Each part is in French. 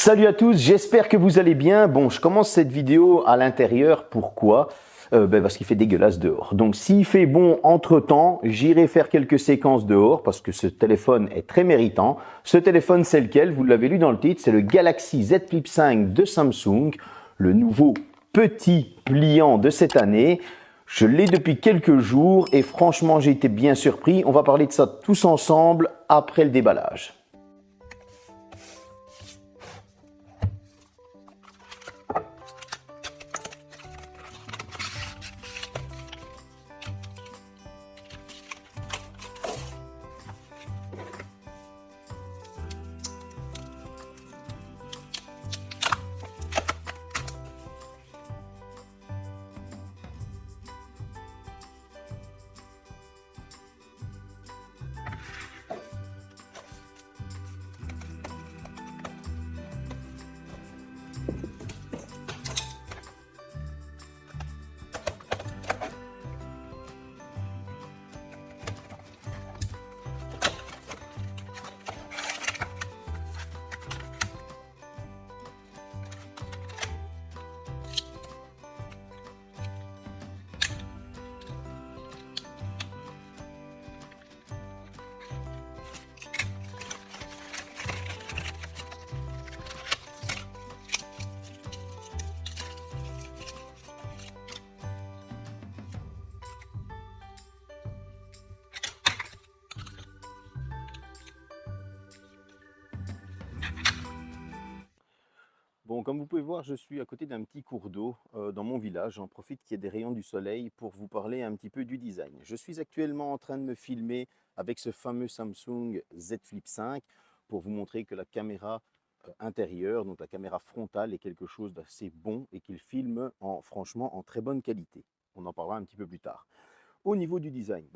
Salut à tous, j'espère que vous allez bien. Bon, je commence cette vidéo à l'intérieur. Pourquoi? Parce qu'il fait dégueulasse dehors. Donc s'il fait bon entre-temps, j'irai faire quelques séquences dehors parce que ce téléphone est très méritant. Ce téléphone, c'est lequel? Vous l'avez lu dans le titre, c'est le Galaxy Z Flip 5 de Samsung, le nouveau petit pliant de cette année. Je l'ai depuis quelques jours et franchement, j'ai été bien surpris. On va parler de ça tous ensemble après le déballage. Bon, comme vous pouvez voir, je suis à côté d'un petit cours d'eau dans mon village. J'en profite qu'il y ait des rayons du soleil pour vous parler un petit peu du design. Je suis actuellement en train de me filmer avec ce fameux Samsung Z Flip 5 pour vous montrer que la caméra intérieure, donc la caméra frontale, est quelque chose d'assez bon et qu'il filme franchement en très bonne qualité. On en parlera un petit peu plus tard. Au niveau du design,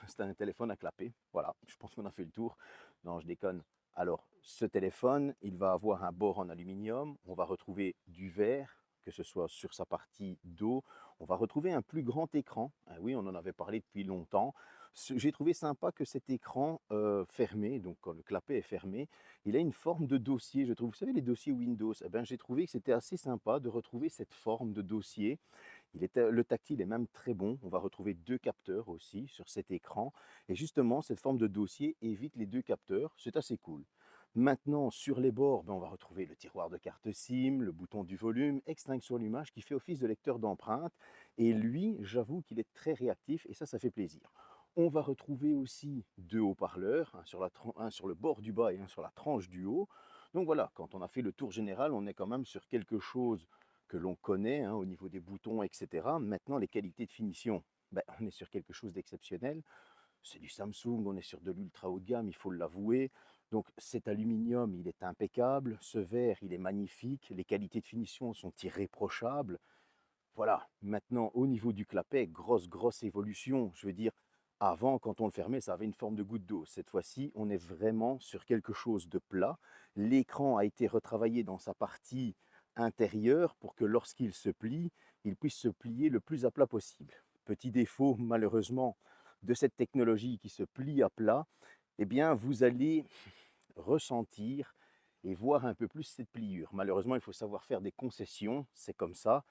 c'est un téléphone à clapper. Voilà, je pense qu'on a fait le tour. Non, je déconne. Alors, ce téléphone, il va avoir un bord en aluminium. On va retrouver du verre, que ce soit sur sa partie dos. On va retrouver un plus grand écran. Ah oui, on en avait parlé depuis longtemps. J'ai trouvé sympa que cet écran fermé, donc quand le clapet est fermé, il a une forme de dossier, je trouve. Vous savez, les dossiers Windows, j'ai trouvé que c'était assez sympa de retrouver cette forme de dossier. Le tactile est même très bon. On va retrouver deux capteurs aussi sur cet écran. Et justement, cette forme de dossier évite les deux capteurs. C'est assez cool. Maintenant, sur les bords, on va retrouver le tiroir de carte SIM, le bouton du volume, extinction allumage qui fait office de lecteur d'empreinte. Et lui, j'avoue qu'il est très réactif et ça fait plaisir. On va retrouver aussi deux haut-parleurs, un sur le bord du bas et un sur la tranche du haut. Donc voilà, quand on a fait le tour général, on est quand même sur quelque chose que l'on connaît au niveau des boutons, etc. Maintenant, les qualités de finition, on est sur quelque chose d'exceptionnel. C'est du Samsung, on est sur de l'ultra haut de gamme, il faut l'avouer. Donc cet aluminium, il est impeccable. Ce verre, il est magnifique. Les qualités de finition sont irréprochables. Voilà, maintenant, au niveau du clapet, grosse évolution. Je veux dire, avant, quand on le fermait, ça avait une forme de goutte d'eau. Cette fois-ci, on est vraiment sur quelque chose de plat. L'écran a été retravaillé dans sa partie intérieur pour que lorsqu'il se plie, il puisse se plier le plus à plat possible. Petit défaut malheureusement de cette technologie qui se plie à plat, eh bien vous allez ressentir et voir un peu plus cette pliure. Malheureusement, il faut savoir faire des concessions, c'est comme ça,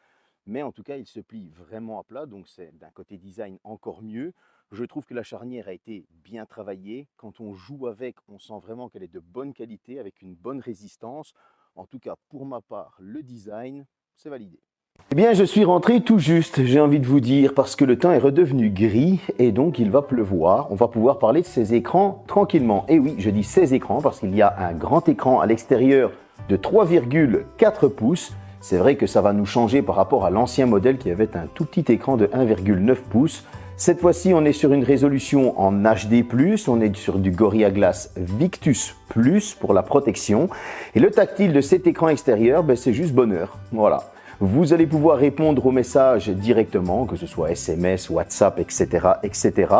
mais en tout cas, il se plie vraiment à plat, donc c'est d'un côté design encore mieux. Je trouve que la charnière a été bien travaillée. Quand on joue avec, on sent vraiment qu'elle est de bonne qualité, avec une bonne résistance. En tout cas, pour ma part, le design, c'est validé. Eh bien, je suis rentré tout juste, j'ai envie de vous dire, parce que le temps est redevenu gris et donc il va pleuvoir. On va pouvoir parler de ces écrans tranquillement. Et oui, je dis ces écrans parce qu'il y a un grand écran à l'extérieur de 3,4 pouces. C'est vrai que ça va nous changer par rapport à l'ancien modèle qui avait un tout petit écran de 1,9 pouces. Cette fois-ci, on est sur une résolution en HD+, on est sur du Gorilla Glass Victus Plus pour la protection. Et le tactile de cet écran extérieur, c'est juste bonheur. Voilà. Vous allez pouvoir répondre aux messages directement, que ce soit SMS, WhatsApp, etc., etc.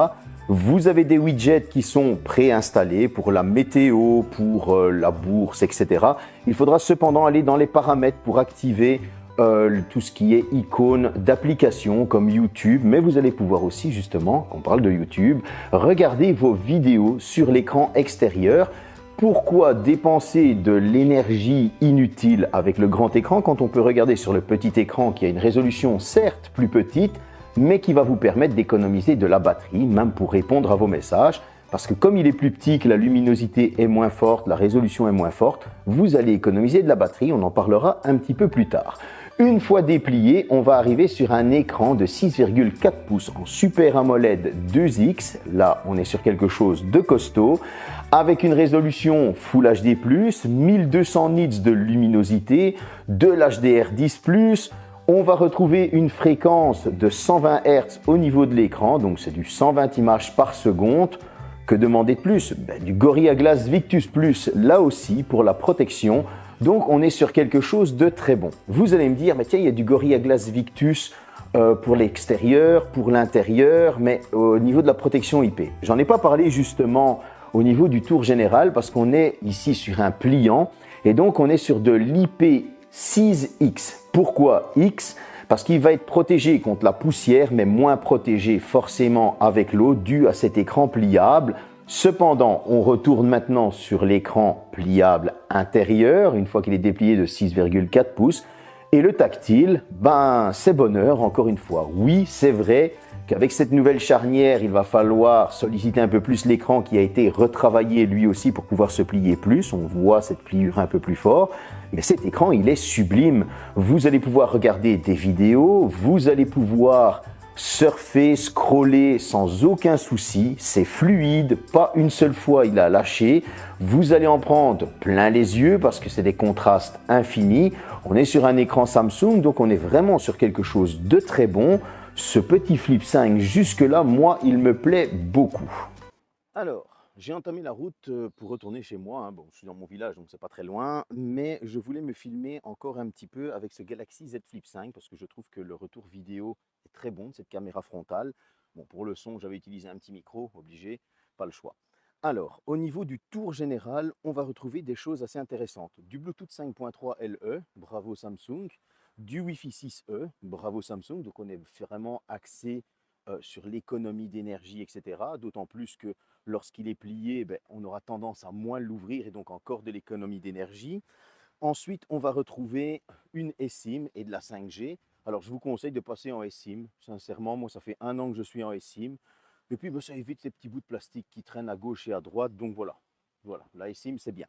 Vous avez des widgets qui sont préinstallés pour la météo, pour la bourse, etc. Il faudra cependant aller dans les paramètres pour activer tout ce qui est icônes d'applications comme YouTube, mais vous allez pouvoir aussi, justement, on parle de YouTube, regarder vos vidéos sur l'écran extérieur. Pourquoi dépenser de l'énergie inutile avec le grand écran quand on peut regarder sur le petit écran qui a une résolution certes plus petite, mais qui va vous permettre d'économiser de la batterie, même pour répondre à vos messages. Parce que comme il est plus petit, que la luminosité est moins forte, la résolution est moins forte, vous allez économiser de la batterie, on en parlera un petit peu plus tard. Une fois déplié, on va arriver sur un écran de 6,4 pouces en Super AMOLED 2X. Là, on est sur quelque chose de costaud, avec une résolution Full HD+, 1200 nits de luminosité, de l'HDR10+, on va retrouver une fréquence de 120 Hz au niveau de l'écran, donc c'est du 120 images par seconde. Que demander de plus? Du Gorilla Glass Victus Plus, là aussi, pour la protection. Donc, on est sur quelque chose de très bon. Vous allez me dire, tiens, il y a du Gorilla Glass Victus pour l'extérieur, pour l'intérieur, mais au niveau de la protection IP. J'en ai pas parlé justement au niveau du tour général parce qu'on est ici sur un pliant et donc on est sur de l'IP6X. Pourquoi X? Parce qu'il va être protégé contre la poussière, mais moins protégé forcément avec l'eau dû à cet écran pliable. Cependant, on retourne maintenant sur l'écran pliable intérieur, une fois qu'il est déplié de 6,4 pouces. Et le tactile, c'est bonheur, encore une fois. Oui, c'est vrai qu'avec cette nouvelle charnière, il va falloir solliciter un peu plus l'écran qui a été retravaillé lui aussi pour pouvoir se plier plus. On voit cette pliure un peu plus fort. Mais cet écran, il est sublime. Vous allez pouvoir regarder des vidéos, vous allez pouvoir surfer, scroller sans aucun souci. C'est fluide, pas une seule fois il a lâché. Vous allez en prendre plein les yeux parce que c'est des contrastes infinis. On est sur un écran Samsung, donc on est vraiment sur quelque chose de très bon. Ce petit Flip 5, jusque-là, moi, il me plaît beaucoup. Alors, j'ai entamé la route pour retourner chez moi. Bon, je suis dans mon village, donc c'est pas très loin. Mais je voulais me filmer encore un petit peu avec ce Galaxy Z Flip 5 parce que je trouve que le retour vidéo est très bon de cette caméra frontale. Bon, pour le son, j'avais utilisé un petit micro, obligé, pas le choix. Alors, au niveau du tour général, on va retrouver des choses assez intéressantes. Du Bluetooth 5.3 LE, bravo Samsung. Du Wi-Fi 6E, bravo Samsung. Donc, on est vraiment axé sur l'économie d'énergie, etc. D'autant plus que lorsqu'il est plié, on aura tendance à moins l'ouvrir et donc encore de l'économie d'énergie. Ensuite, on va retrouver une eSIM et de la 5G. Alors, je vous conseille de passer en eSIM. Sincèrement, moi, ça fait 1 an que je suis en eSIM. Et puis, ça évite ces petits bouts de plastique qui traînent à gauche et à droite. Donc, voilà, la eSIM, c'est bien.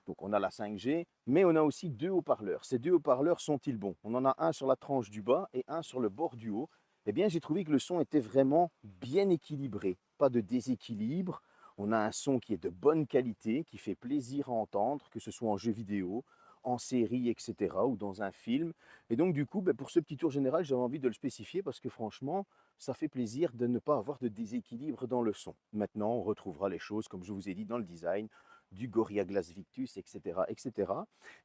Donc, on a la 5G, mais on a aussi 2 haut-parleurs. Ces 2 haut-parleurs sont-ils bons? On en a un sur la tranche du bas et un sur le bord du haut. Eh bien, j'ai trouvé que le son était vraiment bien équilibré. Pas de déséquilibre. On a un son qui est de bonne qualité, qui fait plaisir à entendre, que ce soit en jeu vidéo, en série, etc. ou dans un film. Et donc, du coup, pour ce petit tour général, j'avais envie de le spécifier parce que franchement, ça fait plaisir de ne pas avoir de déséquilibre dans le son. Maintenant, on retrouvera les choses, comme je vous ai dit, dans le design, du Gorilla Glass Victus, etc. etc.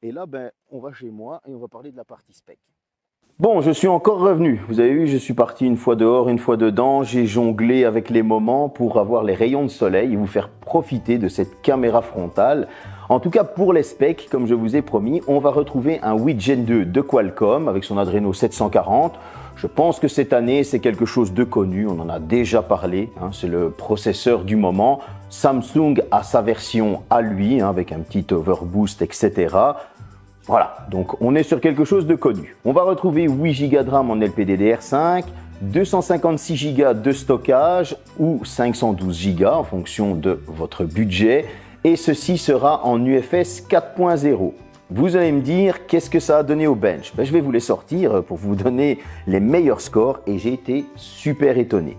Et là, on va chez moi et on va parler de la partie spec. Bon, je suis encore revenu. Vous avez vu, je suis parti une fois dehors, une fois dedans. J'ai jonglé avec les moments pour avoir les rayons de soleil et vous faire profiter de cette caméra frontale. En tout cas, pour les specs, comme je vous ai promis, on va retrouver un 8 Gen 2 de Qualcomm avec son Adreno 740. Je pense que cette année, c'est quelque chose de connu. On en a déjà parlé. C'est le processeur du moment. Samsung a sa version à lui, avec un petit overboost, etc. Voilà, donc on est sur quelque chose de connu. On va retrouver 8 Go de RAM en LPDDR5, 256 Go de stockage ou 512 Go en fonction de votre budget. Et ceci sera en UFS 4.0. Vous allez me dire, qu'est-ce que ça a donné au bench? Je vais vous les sortir pour vous donner les meilleurs scores et j'ai été super étonné.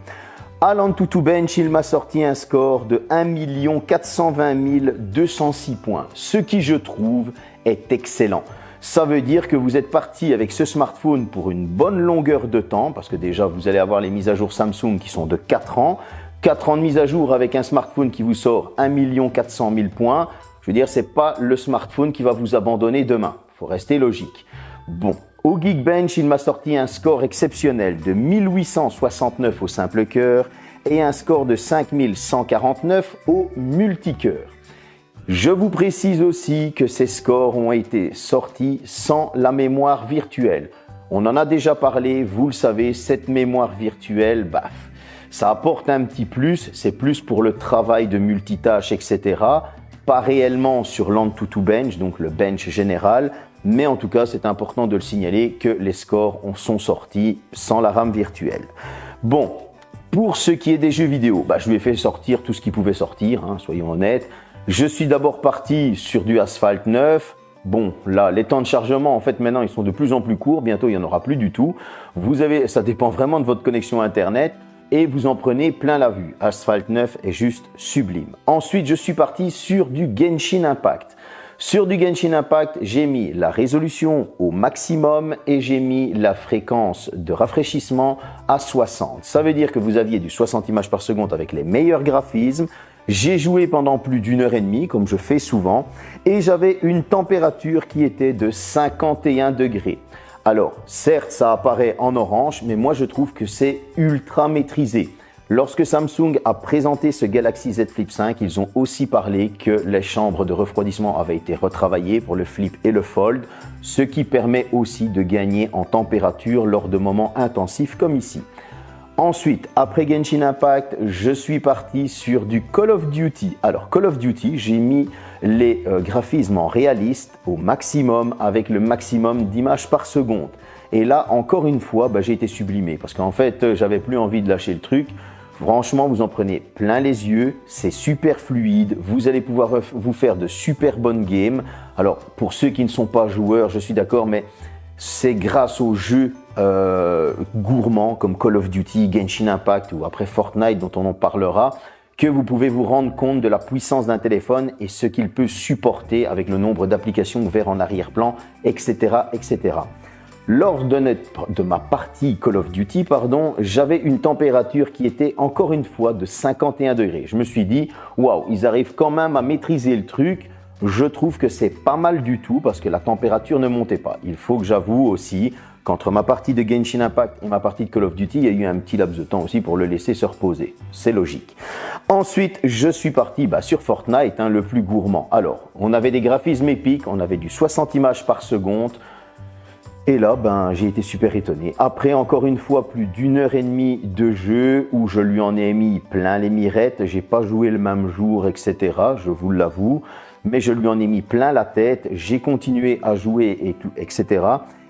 À l'Antutu Bench, il m'a sorti un score de 1 420 206 points, ce qui je trouve est excellent. Ça veut dire que vous êtes parti avec ce smartphone pour une bonne longueur de temps, parce que déjà vous allez avoir les mises à jour Samsung qui sont de 4 ans. 4 ans de mise à jour avec un smartphone qui vous sort 1 400 000 points. Je veux dire, ce n'est pas le smartphone qui va vous abandonner demain. Il faut rester logique. Bon, au Geekbench, il m'a sorti un score exceptionnel de 1869 au simple cœur et un score de 5149 au multicœur. Je vous précise aussi que ces scores ont été sortis sans la mémoire virtuelle. On en a déjà parlé, vous le savez, cette mémoire virtuelle, ça apporte un petit plus, c'est plus pour le travail de multitâche, etc. pas réellement sur l'Antutu Bench, donc le bench général, mais en tout cas, c'est important de le signaler que les scores sont sortis sans la RAM virtuelle. Bon, pour ce qui est des jeux vidéo, je lui ai fait sortir tout ce qui pouvait sortir, soyons honnêtes. Je suis d'abord parti sur du Asphalt 9. Bon, là, les temps de chargement, en fait, maintenant, ils sont de plus en plus courts. Bientôt, il n'y en aura plus du tout. Ça dépend vraiment de votre connexion Internet et vous en prenez plein la vue. Asphalt 9 est juste sublime. Ensuite, je suis parti sur du Genshin Impact. Sur du Genshin Impact, j'ai mis la résolution au maximum et j'ai mis la fréquence de rafraîchissement à 60. Ça veut dire que vous aviez du 60 images par seconde avec les meilleurs graphismes. J'ai joué pendant plus d'1h30, comme je fais souvent, et j'avais une température qui était de 51 degrés. Alors, certes, ça apparaît en orange, mais moi je trouve que c'est ultra maîtrisé. Lorsque Samsung a présenté ce Galaxy Z Flip 5, ils ont aussi parlé que les chambres de refroidissement avaient été retravaillées pour le Flip et le Fold, ce qui permet aussi de gagner en température lors de moments intensifs comme ici. Ensuite, après Genshin Impact, je suis parti sur du Call of Duty. Alors, Call of Duty, j'ai mis les graphismes en réaliste au maximum avec le maximum d'images par seconde. Et là, encore une fois, j'ai été sublimé parce qu'en fait, j'avais plus envie de lâcher le truc. Franchement, vous en prenez plein les yeux, c'est super fluide, vous allez pouvoir vous faire de super bonnes games. Alors, pour ceux qui ne sont pas joueurs, je suis d'accord, mais c'est grâce aux jeux gourmands comme Call of Duty, Genshin Impact ou après Fortnite dont on en parlera que vous pouvez vous rendre compte de la puissance d'un téléphone et ce qu'il peut supporter avec le nombre d'applications ouvertes en arrière-plan, etc., etc. Lors de ma partie Call of Duty, j'avais une température qui était encore une fois de 51 degrés. Je me suis dit, waouh, ils arrivent quand même à maîtriser le truc. Je trouve que c'est pas mal du tout parce que la température ne montait pas. Il faut que j'avoue aussi qu'entre ma partie de Genshin Impact et ma partie de Call of Duty, il y a eu un petit laps de temps aussi pour le laisser se reposer. C'est logique. Ensuite, je suis parti sur Fortnite, le plus gourmand. Alors, on avait des graphismes épiques, on avait du 60 images par seconde. Et là, j'ai été super étonné. Après, encore une fois, plus d'1h30 de jeu où je lui en ai mis plein les mirettes. J'ai pas joué le même jour, etc. Je vous l'avoue. Mais je lui en ai mis plein la tête. J'ai continué à jouer et tout, etc.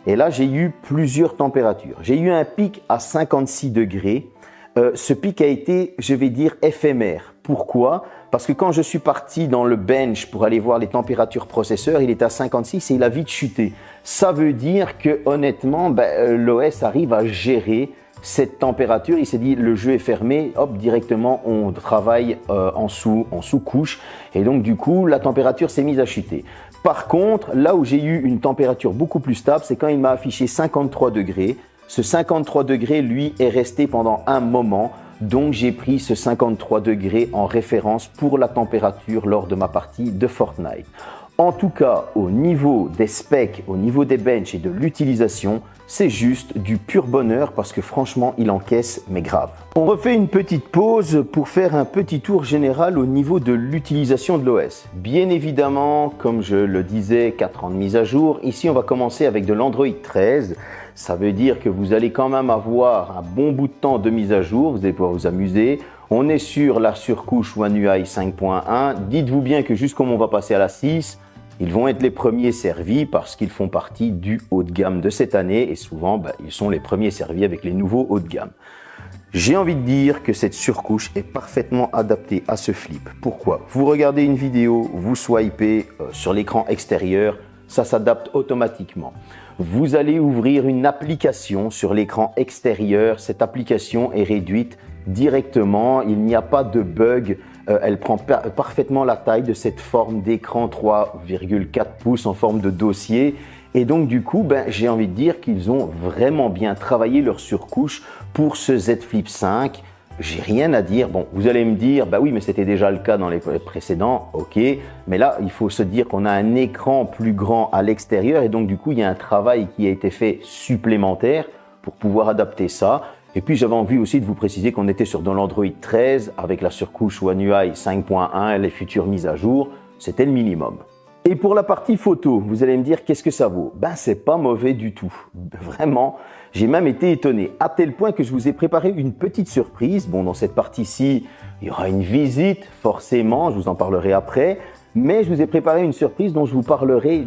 Et là, j'ai eu plusieurs températures. J'ai eu un pic à 56 degrés. Ce pic a été, je vais dire, éphémère. Pourquoi? Parce que quand je suis parti dans le bench pour aller voir les températures processeur, il est à 56 et il a vite chuté. Ça veut dire que honnêtement, l'OS arrive à gérer cette température. Il s'est dit, le jeu est fermé, hop, directement, on travaille en sous-couche. Et donc, du coup, la température s'est mise à chuter. Par contre, là où j'ai eu une température beaucoup plus stable, c'est quand il m'a affiché 53 degrés. Ce 53 degrés, lui, est resté pendant un moment. Donc, j'ai pris ce 53 degrés en référence pour la température lors de ma partie de Fortnite. En tout cas, au niveau des specs, au niveau des benches et de l'utilisation, c'est juste du pur bonheur parce que franchement, il encaisse, mais grave. On refait une petite pause pour faire un petit tour général au niveau de l'utilisation de l'OS. Bien évidemment, comme je le disais, 4 ans de mise à jour. Ici, on va commencer avec de l'Android 13. Ça veut dire que vous allez quand même avoir un bon bout de temps de mise à jour. Vous allez pouvoir vous amuser. On est sur la surcouche One UI 5.1. Dites-vous bien que juste comme on va passer à la 6, ils vont être les premiers servis parce qu'ils font partie du haut de gamme de cette année et souvent, ils sont les premiers servis avec les nouveaux hauts de gamme. J'ai envie de dire que cette surcouche est parfaitement adaptée à ce flip. Pourquoi? Vous regardez une vidéo, vous swipez sur l'écran extérieur, ça s'adapte automatiquement. Vous allez ouvrir une application sur l'écran extérieur. Cette application est réduite directement. Il n'y a pas de bug. Elle prend parfaitement la taille de cette forme d'écran 3,4 pouces en forme de dossier. Et donc du coup, j'ai envie de dire qu'ils ont vraiment bien travaillé leur surcouche pour ce Z Flip 5. J'ai rien à dire. Bon, vous allez me dire, oui, mais c'était déjà le cas dans les précédents. Ok, mais là, il faut se dire qu'on a un écran plus grand à l'extérieur et donc du coup, il y a un travail qui a été fait supplémentaire pour pouvoir adapter ça. Et puis, j'avais envie aussi de vous préciser qu'on était sur de l'Android 13 avec la surcouche One UI 5.1 et les futures mises à jour. C'était le minimum. Et pour la partie photo, vous allez me dire qu'est-ce que ça vaut? C'est pas mauvais du tout. Vraiment, j'ai même été étonné à tel point que je vous ai préparé une petite surprise. Bon, dans cette partie-ci, il y aura une visite, forcément, je vous en parlerai après. Mais je vous ai préparé une surprise dont je vous parlerai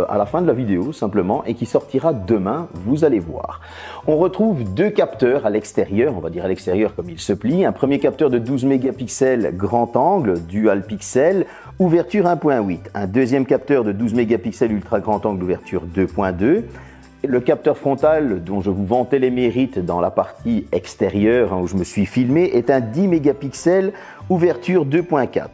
à la fin de la vidéo simplement et qui sortira demain, vous allez voir. On retrouve deux capteurs à l'extérieur, on va dire à l'extérieur comme il se plie. Un premier capteur de 12 mégapixels grand angle, dual pixel, ouverture 1.8. Un deuxième capteur de 12 mégapixels ultra grand angle, ouverture 2.2. Le capteur frontal dont je vous vantais les mérites dans la partie extérieure où je me suis filmé est un 10 mégapixels, ouverture 2.4.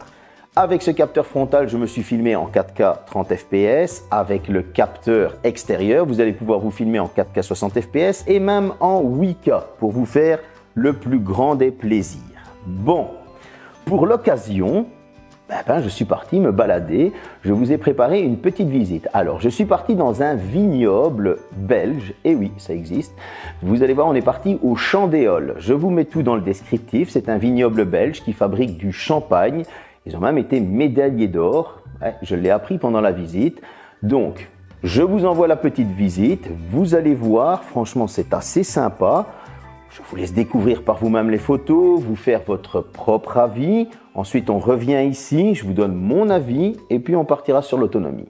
Avec ce capteur frontal, je me suis filmé en 4K 30 fps. Avec le capteur extérieur, vous allez pouvoir vous filmer en 4K 60 fps et même en 8K pour vous faire le plus grand des plaisirs. Bon, pour l'occasion, je suis parti me balader. Je vous ai préparé une petite visite. Alors, je suis parti dans un vignoble belge. Et oui, ça existe. Vous allez voir, on est parti au Champ d'Éole. Je vous mets tout dans le descriptif. C'est un vignoble belge qui fabrique du champagne. Ils ont même été médaillés d'or. Ouais, je l'ai appris pendant la visite. Donc, je vous envoie la petite visite. Vous allez voir, franchement, c'est assez sympa. Je vous laisse découvrir par vous-même les photos, vous faire votre propre avis. Ensuite, on revient ici, je vous donne mon avis et puis on partira sur l'autonomie.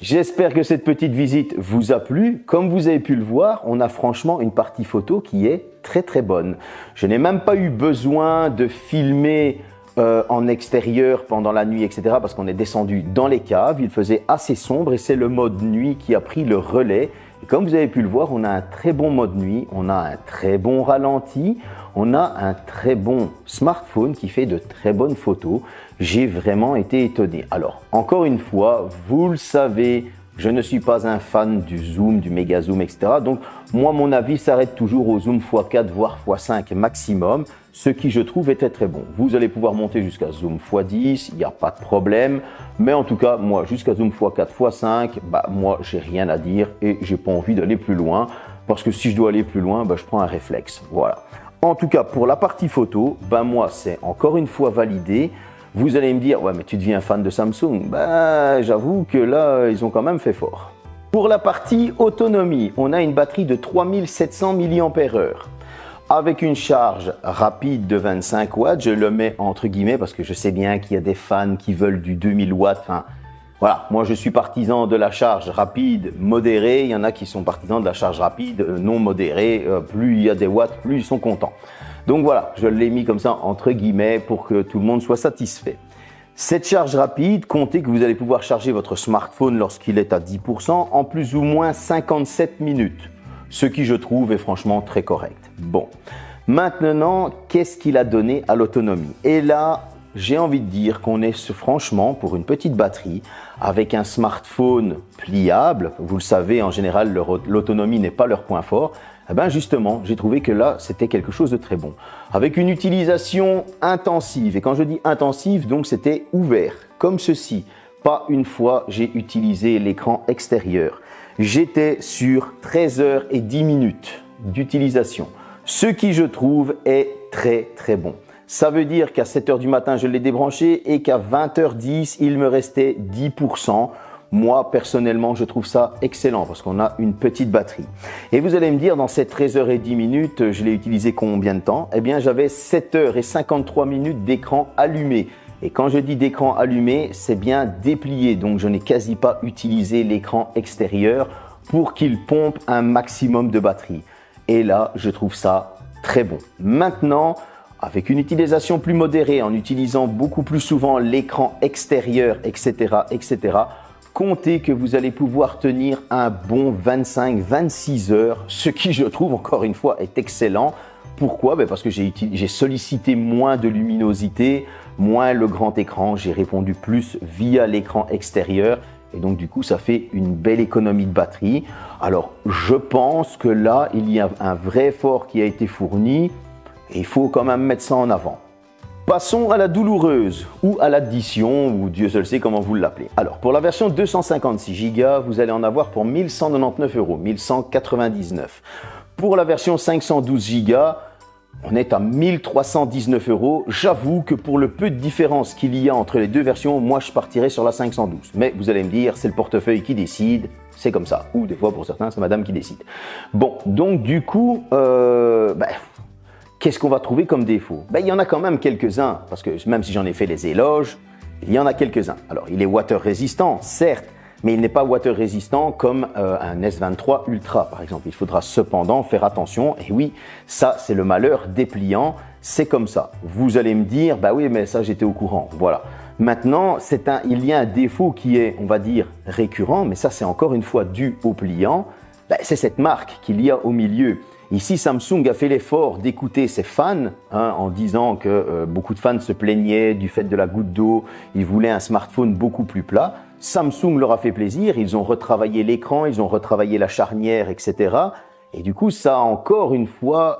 J'espère que cette petite visite vous a plu. Comme vous avez pu le voir, on a franchement une partie photo qui est très bonne. Je n'ai même pas eu besoin de filmer en extérieur pendant la nuit, etc. parce qu'on est descendu dans les caves. Il faisait assez sombre et c'est le mode nuit qui a pris le relais. Et comme vous avez pu le voir, on a un très bon mode nuit, on a un très bon ralenti, on a un très bon smartphone qui fait de très bonnes photos. J'ai vraiment été étonné. Alors, encore une fois, vous le savez, je ne suis pas un fan du zoom, du méga zoom, etc. Donc, moi, mon avis s'arrête toujours au zoom x4, voire x5 maximum, ce qui, je trouve, était très bon. Vous allez pouvoir monter jusqu'à zoom x10, il n'y a pas de problème. Mais en tout cas, moi, jusqu'à zoom x4, x5, moi, j'ai rien à dire et j'ai pas envie d'aller plus loin. Parce que si je dois aller plus loin, je prends un réflexe. Voilà. En tout cas, pour la partie photo, moi, c'est encore une fois validé. Vous allez me dire, ouais, mais tu deviens fan de Samsung. J'avoue que là, ils ont quand même fait fort. Pour la partie autonomie, on a une batterie de 3700 mAh. Avec une charge rapide de 25 watts, je le mets entre guillemets parce que je sais bien qu'il y a des fans qui veulent du 2000 watts. Enfin, voilà, moi je suis partisan de la charge rapide modérée. Il y en a qui sont partisans de la charge rapide non modérée. Plus il y a des watts, plus ils sont contents. Donc voilà, je l'ai mis comme ça entre guillemets pour que tout le monde soit satisfait. Cette charge rapide, comptez que vous allez pouvoir charger votre smartphone lorsqu'il est à 10% en plus ou moins 57 minutes. Ce qui je trouve est franchement très correct. Bon, maintenant, qu'est-ce qu'il a donné à l'autonomie? Et là, j'ai envie de dire qu'on est franchement pour une petite batterie avec un smartphone pliable. Vous le savez, en général, l'autonomie n'est pas leur point fort. Justement, j'ai trouvé que là, c'était quelque chose de très bon. Avec une utilisation intensive. Et quand je dis intensive, donc c'était ouvert, comme ceci. Pas une fois, j'ai utilisé l'écran extérieur. J'étais sur 13 heures et 10 minutes d'utilisation. Ce qui, je trouve, est très bon. Ça veut dire qu'à 7 h du matin, je l'ai débranché et qu'à 20 h 10, il me restait 10%. Moi, personnellement, je trouve ça excellent parce qu'on a une petite batterie. Et vous allez me dire, dans ces 13 h 10, je l'ai utilisé combien de temps? Eh bien, j'avais 7 h 53 d'écran allumé. Et quand je dis d'écran allumé, c'est bien déplié. Donc, je n'ai quasi pas utilisé l'écran extérieur pour qu'il pompe un maximum de batterie. Et là, je trouve ça très bon. Maintenant, avec une utilisation plus modérée, en utilisant beaucoup plus souvent l'écran extérieur, etc., comptez que vous allez pouvoir tenir un bon 25-26 heures, ce qui, je trouve, encore une fois, est excellent. Pourquoi? Parce que j'ai sollicité moins de luminosité, moins le grand écran, j'ai répondu plus via l'écran extérieur et donc du coup ça fait une belle économie de batterie. Alors je pense que là il y a un vrai effort qui a été fourni et il faut quand même mettre ça en avant. Passons à la douloureuse ou à l'addition ou Dieu seul sait comment vous l'appelez. Alors pour la version 256 Go, vous allez en avoir pour 1199 €, 1199. Pour la version 512 Go, on est à 1319 €. J'avoue que pour le peu de différence qu'il y a entre les deux versions, moi je partirais sur la 512. Mais vous allez me dire, c'est le portefeuille qui décide, c'est comme ça. Ou des fois pour certains, c'est madame qui décide. Bon, donc du coup, qu'est-ce qu'on va trouver comme défaut? Il y en a quand même quelques-uns, parce que même si j'en ai fait les éloges, il y en a quelques-uns. Alors, il est water résistant, certes, mais il n'est pas water résistant comme un S23 Ultra, par exemple. Il faudra cependant faire attention. Et oui, ça, c'est le malheur des pliants. C'est comme ça. Vous allez me dire, bah oui, mais ça, j'étais au courant. Voilà. Maintenant, il y a un défaut qui est, on va dire, récurrent, mais ça, c'est encore une fois dû au pliant. C'est cette marque qu'il y a au milieu. Ici, Samsung a fait l'effort d'écouter ses fans en disant que beaucoup de fans se plaignaient du fait de la goutte d'eau. Ils voulaient un smartphone beaucoup plus plat. Samsung leur a fait plaisir. Ils ont retravaillé l'écran, ils ont retravaillé la charnière, etc. Et du coup, ça encore une fois,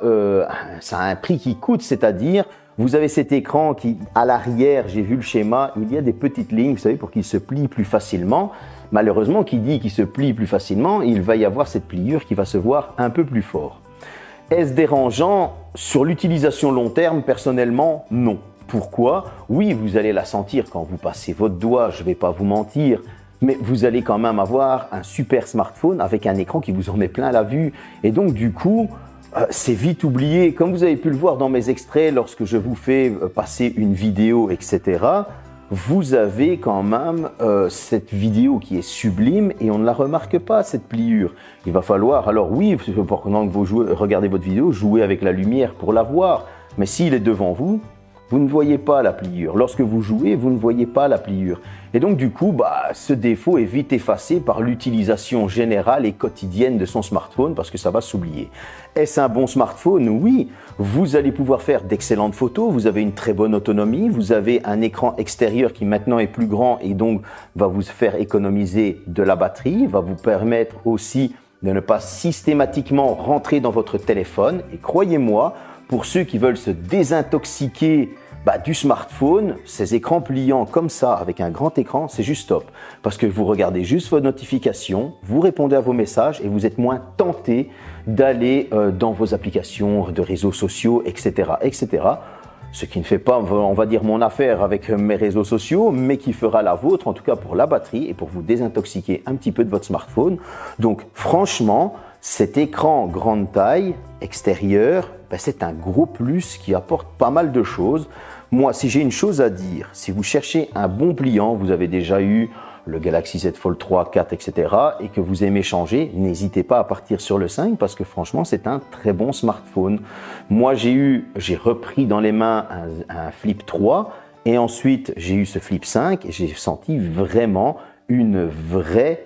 ça a un prix qui coûte, c'est-à-dire vous avez cet écran qui, à l'arrière, j'ai vu le schéma, il y a des petites lignes, vous savez, pour qu'il se plie plus facilement. Malheureusement, qui dit qu'il se plie plus facilement, il va y avoir cette pliure qui va se voir un peu plus fort. Est-ce dérangeant? Sur l'utilisation long terme, personnellement, non. Pourquoi? Oui, vous allez la sentir quand vous passez votre doigt, je ne vais pas vous mentir, mais vous allez quand même avoir un super smartphone avec un écran qui vous en met plein la vue. Et donc, du coup, c'est vite oublié. Comme vous avez pu le voir dans mes extraits, lorsque je vous fais passer une vidéo, etc., vous avez quand même cette vidéo qui est sublime et on ne la remarque pas, cette pliure. Il va falloir, alors oui, pendant que vous regardez votre vidéo, jouer avec la lumière pour la voir. Mais s'il est devant vous, vous ne voyez pas la pliure. Lorsque vous jouez, vous ne voyez pas la pliure. Et donc du coup, ce défaut est vite effacé par l'utilisation générale et quotidienne de son smartphone parce que ça va s'oublier. Est-ce un bon smartphone? Oui, vous allez pouvoir faire d'excellentes photos, vous avez une très bonne autonomie, vous avez un écran extérieur qui maintenant est plus grand et donc va vous faire économiser de la batterie, va vous permettre aussi de ne pas systématiquement rentrer dans votre téléphone. Et croyez-moi, pour ceux qui veulent se désintoxiquer du smartphone, ces écrans pliants comme ça, avec un grand écran, c'est juste top. Parce que vous regardez juste vos notifications, vous répondez à vos messages et vous êtes moins tenté d'aller dans vos applications de réseaux sociaux, etc., etc. Ce qui ne fait pas, on va dire, mon affaire avec mes réseaux sociaux, mais qui fera la vôtre, en tout cas pour la batterie et pour vous désintoxiquer un petit peu de votre smartphone. Donc franchement, cet écran grande taille, extérieur, c'est un gros plus qui apporte pas mal de choses. Moi, si j'ai une chose à dire, si vous cherchez un bon pliant, vous avez déjà eu le Galaxy Z Fold 3, 4, etc. et que vous aimez changer, n'hésitez pas à partir sur le 5 parce que franchement, c'est un très bon smartphone. Moi, j'ai repris dans les mains un Flip 3 et ensuite, j'ai eu ce Flip 5 et j'ai senti vraiment une vraie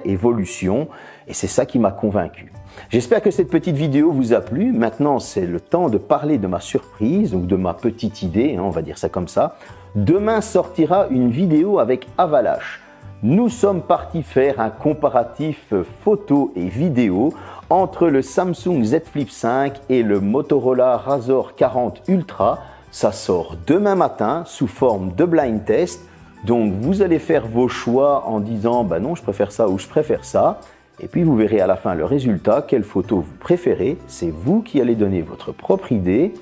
évolution et c'est ça qui m'a convaincu. J'espère que cette petite vidéo vous a plu. Maintenant, c'est le temps de parler de ma surprise, donc de ma petite idée, on va dire ça comme ça. Demain sortira une vidéo avec Avalash. Nous sommes partis faire un comparatif photo et vidéo entre le Samsung Z Flip 5 et le Motorola Razr 40 Ultra. Ça sort demain matin sous forme de blind test. Donc, vous allez faire vos choix en disant « non, je préfère ça » ou « je préfère ça ». Et puis, vous verrez à la fin le résultat, quelle photo vous préférez. C'est vous qui allez donner votre propre idée.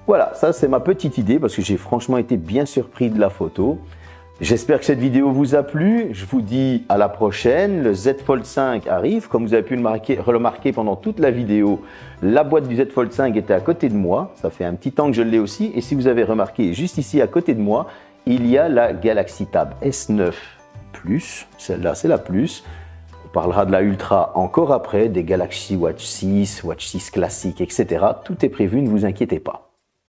Voilà, ça c'est ma petite idée parce que j'ai franchement été bien surpris de la photo. J'espère que cette vidéo vous a plu. Je vous dis à la prochaine. Le Z Fold 5 arrive. Comme vous avez pu le remarquer pendant toute la vidéo, la boîte du Z Fold 5 était à côté de moi. Ça fait un petit temps que je l'ai aussi. Et si vous avez remarqué, juste ici à côté de moi, il y a la Galaxy Tab S9 Plus. Celle-là, c'est la Plus. On parlera de la Ultra encore après, des Galaxy Watch 6, Watch 6 classique, etc. Tout est prévu, ne vous inquiétez pas.